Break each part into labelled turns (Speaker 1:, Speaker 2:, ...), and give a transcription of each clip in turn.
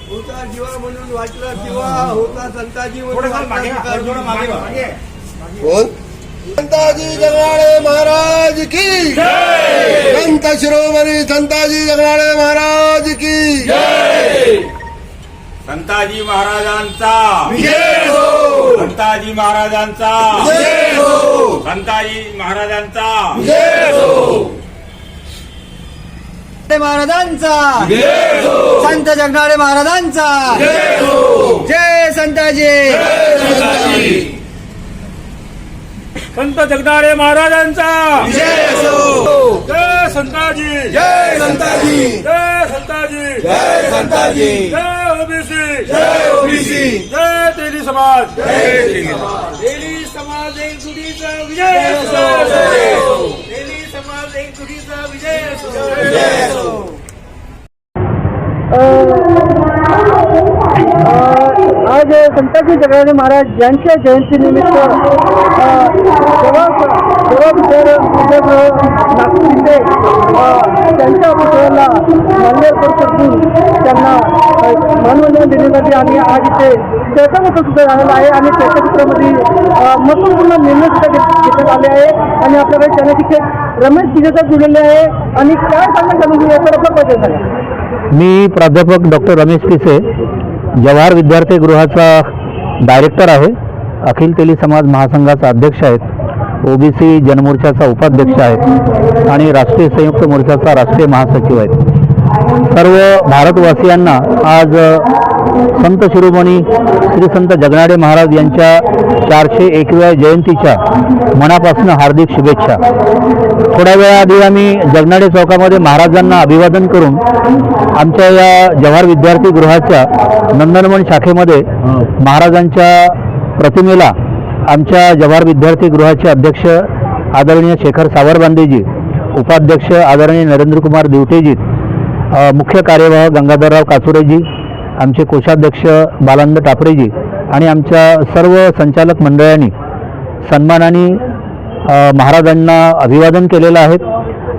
Speaker 1: होता जीवा म्हणून वाटलं किंवा होता संताजी म्हणून संताजी जगनाळे महाराज की जय। संत शिरोमणी संताजी जगनाळे महाराज की जय।
Speaker 2: संताजी महाराजांचा
Speaker 1: विजय हो।
Speaker 2: संताजी महाराजांचा
Speaker 1: विजय हो।
Speaker 2: संताजी महाराजांचा
Speaker 1: विजय हो।
Speaker 3: महाराजांचा
Speaker 1: जय हो।
Speaker 3: संत जगनाळे महाराजांचा
Speaker 1: जय हो।
Speaker 3: जय संताजी।
Speaker 1: जय संताजी।
Speaker 2: संत जगनाळे महाराजांचा
Speaker 1: विजय हो।
Speaker 2: जय संताजी
Speaker 1: जय संताजी।
Speaker 2: जय संताजी
Speaker 1: जय संताजी।
Speaker 2: जय ओबीसी
Speaker 1: जय ओबीसी।
Speaker 2: जय तेली समाज
Speaker 1: जय तेली समाज।
Speaker 2: तेली समाज एक जुडीचा विजय असो।
Speaker 1: जय हो।
Speaker 2: तेली समाज एक जुडीचा विजय असो।
Speaker 1: जय हो।
Speaker 3: आज संताजी जगनाळे महाराज यांच्या जयंतीनिमित्त नागपूर इथे त्यांच्या पुतळ्याला मान्यवर करून त्यांना मानवंदना देण्यासाठी आम्ही आज इथे चर्चासत्र सुद्धा झालेला आहे आणि चर्चासत्रामध्ये महत्त्वपूर्ण निर्णय सुद्धा घेण्यात आले आहे आणि आपल्याकडे चॅनल रमेश विजेता जुळलेले आहे आणि काय सांगण्यात चालू याचा आपला परिचय झाला।
Speaker 4: मी प्राध्यापक डॉक्टर रमेश पिसे जवाहर विद्यार्थी गृहाचा डायरेक्टर आहे, अखिल तेली समाज महासंघाचा अध्यक्ष आहेत, ओबीसी जनमोर्चाचा उपाध्यक्ष आहेत आणि राष्ट्रीय संयुक्त मोर्चाचा राष्ट्रीय महासचिव आहेत। सर्व भारतवासियांना आज संत शिरोमणी श्री संत जगनाळे महाराज यांच्या 401व्या जयंतीच्या मनापासून हार्दिक शुभेच्छा। थोड्या वेळाआधी आम्ही जगनाळे चौकामध्ये महाराजांना अभिवादन करून आमच्या या जवाहर विद्यार्थी गृहाच्या नंदनवन शाखेमध्ये महाराजांच्या प्रतिमेला आमच्या जवाहर विद्यार्थी गृहाचे अध्यक्ष आदरणीय शेखर सावरबांदेजी, उपाध्यक्ष आदरणीय नरेंद्रकुमार दिवटेजी, मुख्य कार्यवाह गंगाधरराव काचुरेजी, आमचे कोषाध्यक्ष बालानंद टापरेजी आणि आमच्या सर्व संचालक मंडळांनी सन्मानाने महाराजांना अभिवादन केलेलं आहे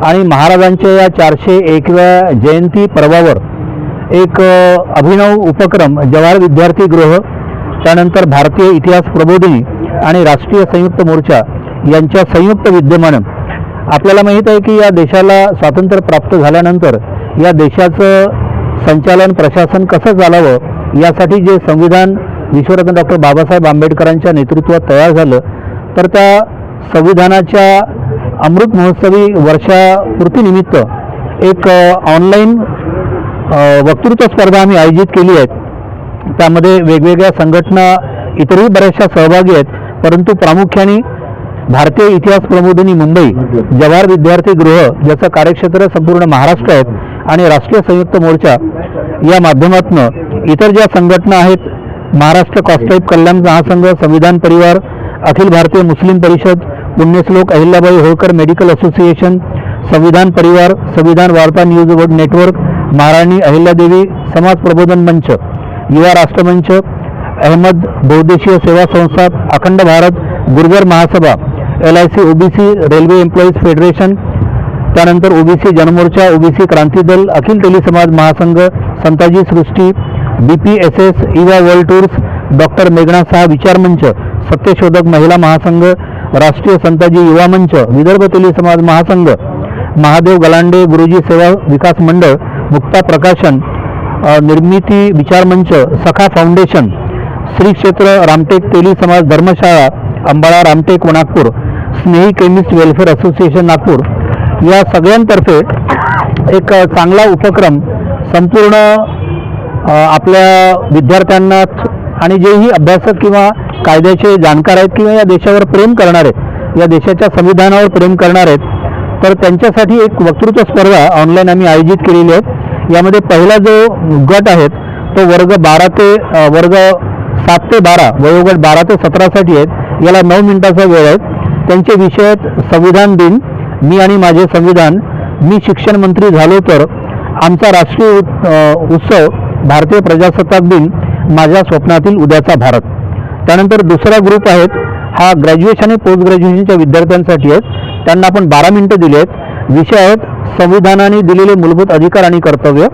Speaker 4: आणि महाराजांच्या या 401व्या जयंती पर्वावर एक अभिनव उपक्रम जवाहर विद्यार्थी गृह, त्यानंतर भारतीय इतिहास प्रबोधिनी आणि राष्ट्रीय संयुक्त मोर्चा यांच्या संयुक्त विद्यमानं आपल्याला माहीत आहे की या देशाला स्वातंत्र्य प्राप्त झाल्यानंतर या देशाचं संचालन प्रशासन कसं चालावं यासाठी जे संविधान विश्वरत्न डॉक्टर बाबासाहेब आंबेडकरांच्या नेतृत्वात तयार झालं, तर त्या संविधानाच्या अमृत महोत्सवी वर्षापूर्तीनिमित्त एक ऑनलाईन वक्तृत्व स्पर्धा आम्ही आयोजित केली आहे। त्यामध्ये वेगवेगळ्या संघटना इतरही बऱ्याचशा सहभागी आहेत, परंतु प्रामुख्याने भारतीय इतिहास प्रबोधिनी मुंबई, जवाहर विद्यार्थी गृह ज्याचं कार्यक्षेत्र संपूर्ण महाराष्ट्र आहेत आणि राष्ट्रीय संयुक्त मोर्चा या माध्यमातून इतर ज्या संघटना आहेत, महाराष्ट्र कॉस्टाईप कल्याण महासंघ, संविधान परिवार, अखिल भारतीय मुस्लिम परिषद, पुण्यश्लोक अहिल्याबाई होळकर मेडिकल असोसिएशन, संविधान परिवार, संविधान वार्ता न्यूज नेटवर्क, महाराणी अहिल्यादेवी समाज प्रबोधन मंच, युवा राष्ट्रमंच, अहमद बहुद्देशीय सेवा संस्था, अखंड भारत, गुर्जर महासभा, LIC OBC, railway employees federation, त्यानंतर ओबीसी जनमोर्चा, ओबीसी क्रांती दल, अखिल तेली समाज महासंघ, संताजी सृष्टी, BPSS, Eva world tours, doctor मेघना शाह विचार मंच, सत्यशोधक महिला महासंघ, राष्ट्रीय संताजी युवा मंच, विदर्भ तेली समाज महासंघ, महादेव गलांडे गुरुजी सेवा विकास मंडळ, मुक्ता प्रकाशन, निर्मिती विचार मंच, सखा फाउंडेशन, श्री क्षेत्र रामटेक तेली समाज धर्मशाळा, अंबाळा रामटेक नागपूर, स्नेही केमिस्ट वेलफेअर असोसिएशन नागपूर या सगळ्यांतर्फे एक चांगला उपक्रम संपूर्ण आपल्या विद्यार्थ्यांना आणि जेही अभ्यासक किंवा कायद्याचे जाणकार आहेत किंवा या देशावर प्रेम करणार आहेत, या देशाच्या संविधानावर प्रेम करणार आहेत, तर त्यांच्यासाठी एक वक्तृत्व स्पर्धा ऑनलाईन आम्ही आयोजित केलेली आहे। यामध्ये पहिला जो गट आहेत तो वर्ग 7 ते 12 वयोगट 12 ते 17साठी आहेत। याला 9 मिनिटाचा वेळ आहे। त्यांचे विषय आहेत संविधान दिन, मी आणि माझे संविधान, मी शिक्षण मंत्री झालो तर, आमचा राष्ट्रीय उत्सव भारतीय प्रजासत्ताक दिन, माझ्या स्वप्नातील उद्याचा भारत। त्यानंतर दुसरा ग्रुप आहेत हा ग्रॅज्युएशन आणि पोस्ट ग्रॅज्युएशनच्या विद्यार्थ्यांसाठी आहेत. त्यांना आपण 12 मिनिटं दिली आहेत. विषय आहेत संविधानाने दिलेले मूलभूत अधिकार आणि कर्तव्य,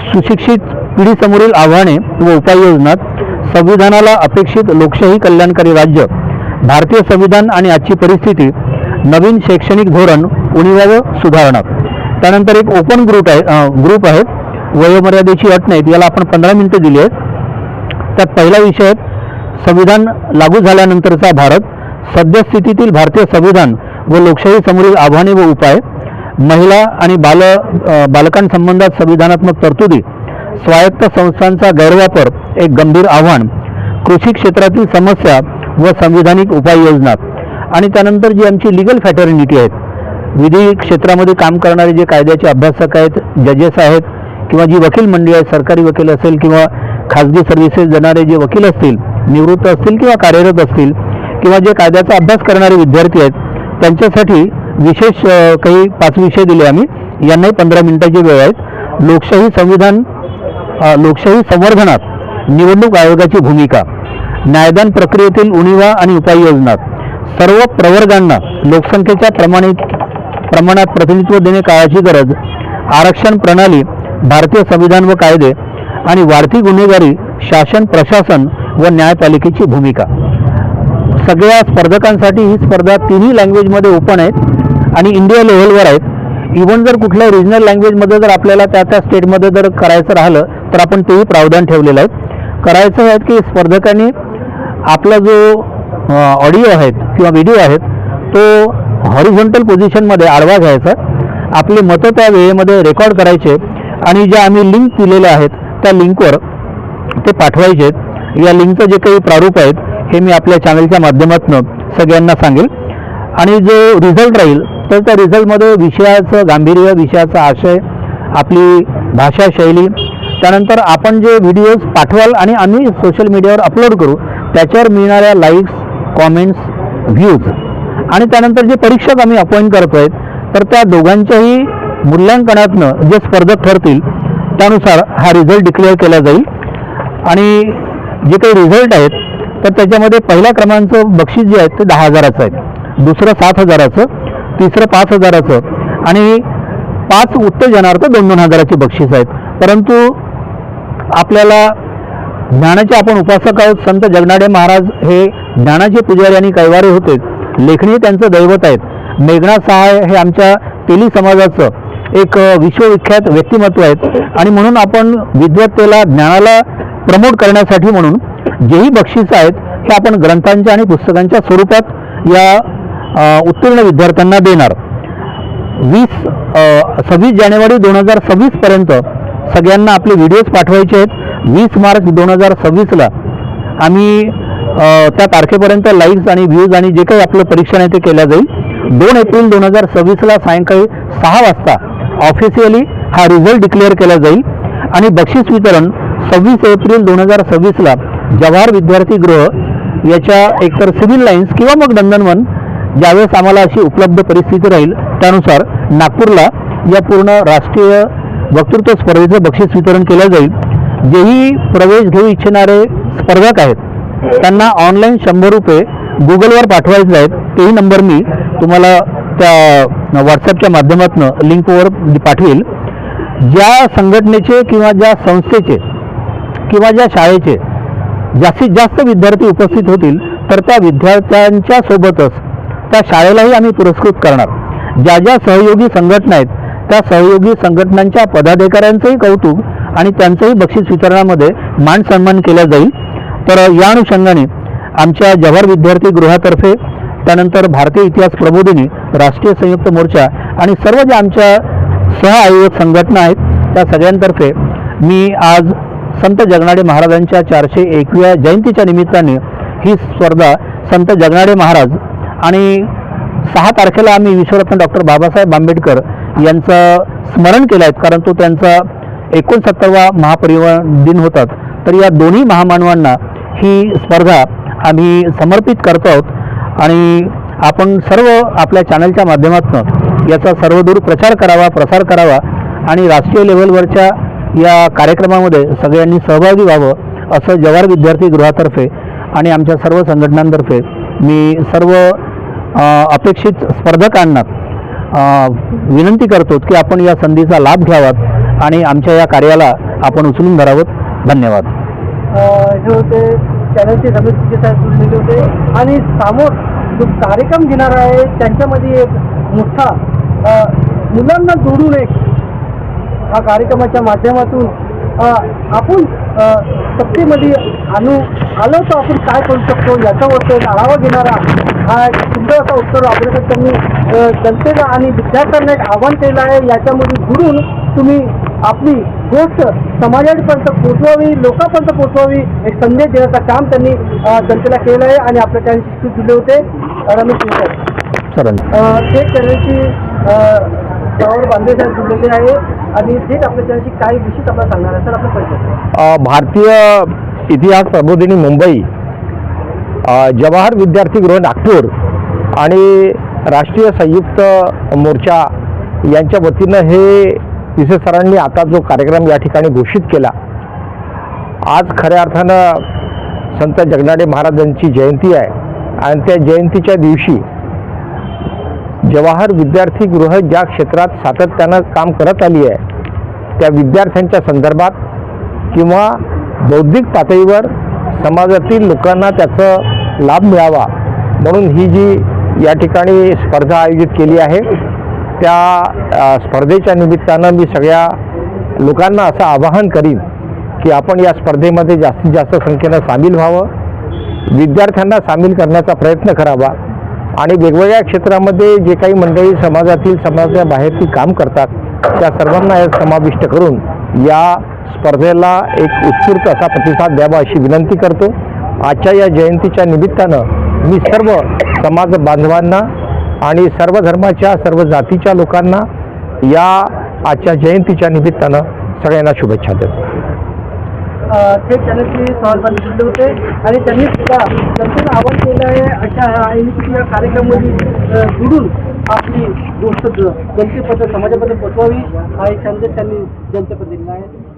Speaker 4: सुशिक्षित पिढीसमोरील आव्हाने व उपाययोजना, संविधानाला अपेक्षित लोकशाही कल्याणकारी राज्य, भारतीय संविधान आणि आजची परिस्थिती, नवीन शैक्षणिक धोरण, उणीवा व सुधारणा. त्यानंतर एक ओपन ग्रुप आहे. वयोमर्यादेची अट नाहीत. याला आपण 15 मिनिटं दिली आहेत. त्यात पहिला विषय आहे संविधान लागू झाल्यानंतरचा भारत, सद्यस्थितीतील भारतीय संविधान व लोकशाही समोरील आव्हाने व उपाय, महिला आणि बालकांसंबंधात संविधानात्मक तरतुदी, स्वायत्त संस्थांचा गैरवापर एक गंभीर आव्हान, कृषी क्षेत्रातील समस्या व संविधानिक उपाययोजना. आणि त्यानंतर जी आमची लिगल फॅटर्निटी आहेत, विधी क्षेत्रामध्ये काम करणारे जे कायद्याचे अभ्यासक आहेत, जजेस आहेत, किंवा जी वकील मंडळी आहेत, सरकारी वकील असेल किंवा खाजगी सर्व्हिसेस देणारे जे वकील असतील, निवृत्त असतील किंवा कार्यरत असतील, किंवा जे कायद्याचा अभ्यास करणारे विद्यार्थी आहेत, त्यांच्यासाठी विशेष काही 5 विषय दिले आम्ही. यांनाही 15 मिनिटाची वेळ आहेत. लोकशाही संवर्धनात निवडणूक आयोगाची भूमिका, न्यायदान प्रक्रियेतील उणीवा आणि उपाययोजना, सर्व प्रवर्गांना लोकसंख्येच्या प्रमाणात प्रतिनिधित्व देणे काळाची गरज, आरक्षण प्रणाली, भारतीय संविधान व कायदे आणि वाढती गुन्हेगारी, शासन प्रशासन व न्यायपालिकेची भूमिका. सगळ्या स्पर्धकांसाठी ही स्पर्धा 3ही लँग्वेजमध्ये ओपन आहेत आणि इंडिया लेव्हलवर आहेत. इव्हन जर कुठल्या रिजनल लँग्वेजमध्ये जर आपल्याला त्या स्टेटमध्ये जर करायचं राहिलं तर आपण तेही प्रावधान ठेवलेलं आहे. करायचं आहे की स्पर्धकांनी आपला जो ऑडिओ आहेत किंवा व्हिडिओ आहेत तो हॉरिझॉन्टल पोझिशनमध्ये आडवा घ्यायचा, आपले मतं त्या वेळेमध्ये रेकॉर्ड करायचे आणि ज्या आम्ही लिंक दिलेल्या आहेत त्या लिंकवर ते पाठवायचे. या लिंकचं जे काही प्रारूप आहेत हे मी आपल्या चॅनलच्या माध्यमातून सगळ्यांना सांगेल. आणि जो रिझल्ट राहील तर त्या रिझल्टमध्ये विषयाचं गांभीर्य, विषयाचा आशय, आपली भाषा शैली, त्यानंतर आपण जे व्हिडिओज पाठवाल आणि आम्ही सोशल मीडियावर अपलोड करू त्याच्यावर मिळणाऱ्या लाईक्स, कॉमेंट्स, व्ह्यूज, आणि त्यानंतर जे परीक्षक आम्ही अपॉइंट करतो आहेत तर त्या दोघांच्याही मूल्यांकनातनं जे स्पर्धक ठरतील त्यानुसार हा रिझल्ट डिक्लेअर केला जाईल. आणि जे काही रिझल्ट आहेत तर त्याच्यामध्ये पहिल्या क्रमांकाचं बक्षीस जे आहे ते 10,000चं आहे, दुसरं 7,000चं, तिसरं 5,000चं आणि 5 उत्तेजनार्थ 2,000ची बक्षीस आहेत. परंतु आपल्याला ज्ञानाचे आपण उपासक आहोत. संत जगनाडे महाराज हे ज्ञानाचे पुजारी आणि कैवारी होते. लेखणी त्यांचं दैवत आहेत. मेघनाथ सहाय हे आमच्या तेली समाजाचं एक विश्वविख्यात व्यक्तिमत्व आहेत आणि म्हणून आपण विद्वत्तेला, ज्ञानाला प्रमोट करण्यासाठी म्हणून जेही बक्षीस आहेत हे आपण ग्रंथांच्या आणि पुस्तकांच्या स्वरूपात या उत्तीर्ण विद्यार्थ्यांना देणार. 26 जानेवारी 2026 पर्यंत सगळ्यांना आपले व्हिडिओज पाठवायचे आहेत. 20 मार्च 2026ला आम्ही त्या तारखेपर्यंत लाईक्स आणि व्ह्यूज आणि जे काही आपलं परीक्षण आहे ते केलं जाईल. 2 एप्रिल 2026ला सायंकाळी 6 वाजता ऑफिशियली हा रिझल्ट डिक्लेअर केला जाईल आणि बक्षीस वितरण 26 एप्रिल 2026ला जवाहर विद्यार्थी गृह याच्या एकतर सिव्हिल लाईन्स किंवा मग नंदनवन ज्यावेळेस आम्हाला अशी उपलब्ध परिस्थिती राहील त्यानुसार नागपूरला या पूर्ण राष्ट्रीय वक्तृत्व स्पर्धेचं बक्षीस वितरण केलं जाईल. जेही प्रवेश घेऊ इच्छिणारे स्पर्धक आहेत त्यांना ऑनलाईन 100 रुपये गुगलवर पाठवायचे आहेत. तेही नंबर मी तुम्हाला त्या व्हॉट्सॲपच्या माध्यमातून लिंकवर पाठवेल. ज्या संघटनेचे किंवा ज्या संस्थेचे किंवा ज्या शाळेचे जास्तीत जास्त विद्यार्थी उपस्थित होतील तर त्या विद्यार्थ्यांच्या सोबतच त्या शाळेलाही आम्ही पुरस्कृत करणार. ज्या ज्या सहयोगी संघटना आहेत त्या सहयोगी संघटनांच्या पदाधिकाऱ्यांचंही कौतुक आणि त्यांचंही बक्षीस वितरणामध्ये मान सन्मान केला जाईल. तर या अनुषंगाने आमच्या जवाहर विद्यार्थी गृहातर्फे, त्यानंतर भारतीय इतिहास प्रबोधिनी, राष्ट्रीय संयुक्त मोर्चा आणि सर्व ज्या आमच्या सहआयोजक संघटना आहेत त्या सगळ्यांतर्फे मी आज संत जगनाडे महाराजांच्या 401व्या जयंतीच्या निमित्ताने ही स्पर्धा संत जगनाडे महाराज आणि 6 तारखेला आम्ही विश्वरत्न डॉक्टर बाबासाहेब आंबेडकर यांचं स्मरण केलं आहे कारण तो त्यांचा 69वा महापरिनिर्वाण दिन होतात. तर या दोन्ही महामानवांना ही स्पर्धा आम्ही समर्पित करतो आहोत आणि आपण सर्व आपल्या चॅनलच्या माध्यमातून याचा सर्वदूर प्रचार करावा, प्रसार करावा आणि राष्ट्रीय लेव्हलवरच्या या कार्यक्रमामध्ये सगळ्यांनी सहभागी व्हावं असं जवाहर विद्यार्थी गृहातर्फे आणि आमच्या सर्व संघटनांतर्फे मी सर्व अपेक्षित स्पर्धकांना विनंती करतो की आपण या संधीचा लाभ घ्यावात आणि आमच्या या कार्याला आपण उचलून धरावं. धन्यवाद.
Speaker 3: हे होते चॅनलचे रमेश पिसे साहेब बोललेले होते. आणि समोर जो कार्यक्रम घेणार आहे त्यांच्यामध्ये एक मोठा मुलांना जोडून एक हा कार्यक्रमाच्या माध्यमातून आपण सत्तेमध्ये आलो तर आपण काय करू शकतो याच्यावरती एक आढावा घेणारा हा एक सुंदर असा उत्तर आपल्याकडे त्यांनी जनतेला आणि विद्यार्थ्यांना एक आव्हान केलं आहे. याच्यामध्ये घुरून तुम्ही आपली गोष्ट समाजापर्यंत पोचवावी, लोकांपर्यंत पोचवावी, एक संदेश देण्याचं काम त्यांनी जनतेला केलं आहे. आणि आपल्या त्यांनी सूट दिले होते रमेश पिसे
Speaker 4: सर.
Speaker 3: थेट चॅनलची त्यावर बांधे साहेब जुळलेले आहे आणि थेट आपल्या चॅनलची काही विशेष आपल्याला सांगणार आहे. सर आपलं परिचय.
Speaker 4: भारतीय इतिहास प्रबोधिनी मुंबई, जवाहर विद्यार्थीगृह नागपूर आणि राष्ट्रीय संयुक्त मोर्चा यांच्या वतीनं हे पिसे सरांनी आता जो कार्यक्रम या ठिकाणी घोषित केला. आज खऱ्या अर्थानं संत जगनाडे महाराजांची जयंती आहे आणि त्या जयंतीच्या दिवशी जवाहर विद्यार्थीगृह ज्या क्षेत्रात सातत्यानं काम करत आली आहे त्या विद्यार्थ्यांच्या संदर्भात किंवा बौद्धिक पातळीवर समाजातील लोकांना त्याचा लाभ मिळावा म्हणून ही जी या ठिकाणी स्पर्धा आयोजित केली आहे त्या स्पर्धेच्या निमित्तानं मी सगळ्या लोकांना असं आवाहन करीन की आपण या स्पर्धेमध्ये जास्तीत जास्त संख्येनं सामील व्हावं, विद्यार्थ्यांना सामील करण्याचा प्रयत्न करावा आणि वेगवेगळ्या क्षेत्रामध्ये जे काही मंडळी समाजाबाहेरची काम करतात त्या सर्वांना यात समाविष्ट करून या स्पर्धेला एक उत्स्फूर्त असा प्रतिसाद द्यावा अशी विनंती करतो. आजच्या या जयंतीच्या निमित्तानं मी सर्व समाज बांधवांना आणि सर्व धर्माच्या सर्व जातीच्या लोकांना या आजच्या जयंतीच्या निमित्तानं सगळ्यांना शुभेच्छा देतो.
Speaker 3: ते चॅनलचे सहभागी झाले होते आणि त्यांनी सुद्धा जनतेला आवाहन केलं आहे अशा या कार्यक्रमामध्ये जुडून आपली गोष्ट जनतेपर्यंत समाजापर्यंत पोचवावी हा एक संदेश त्यांनी जनतेपर्यंत दिला आहे.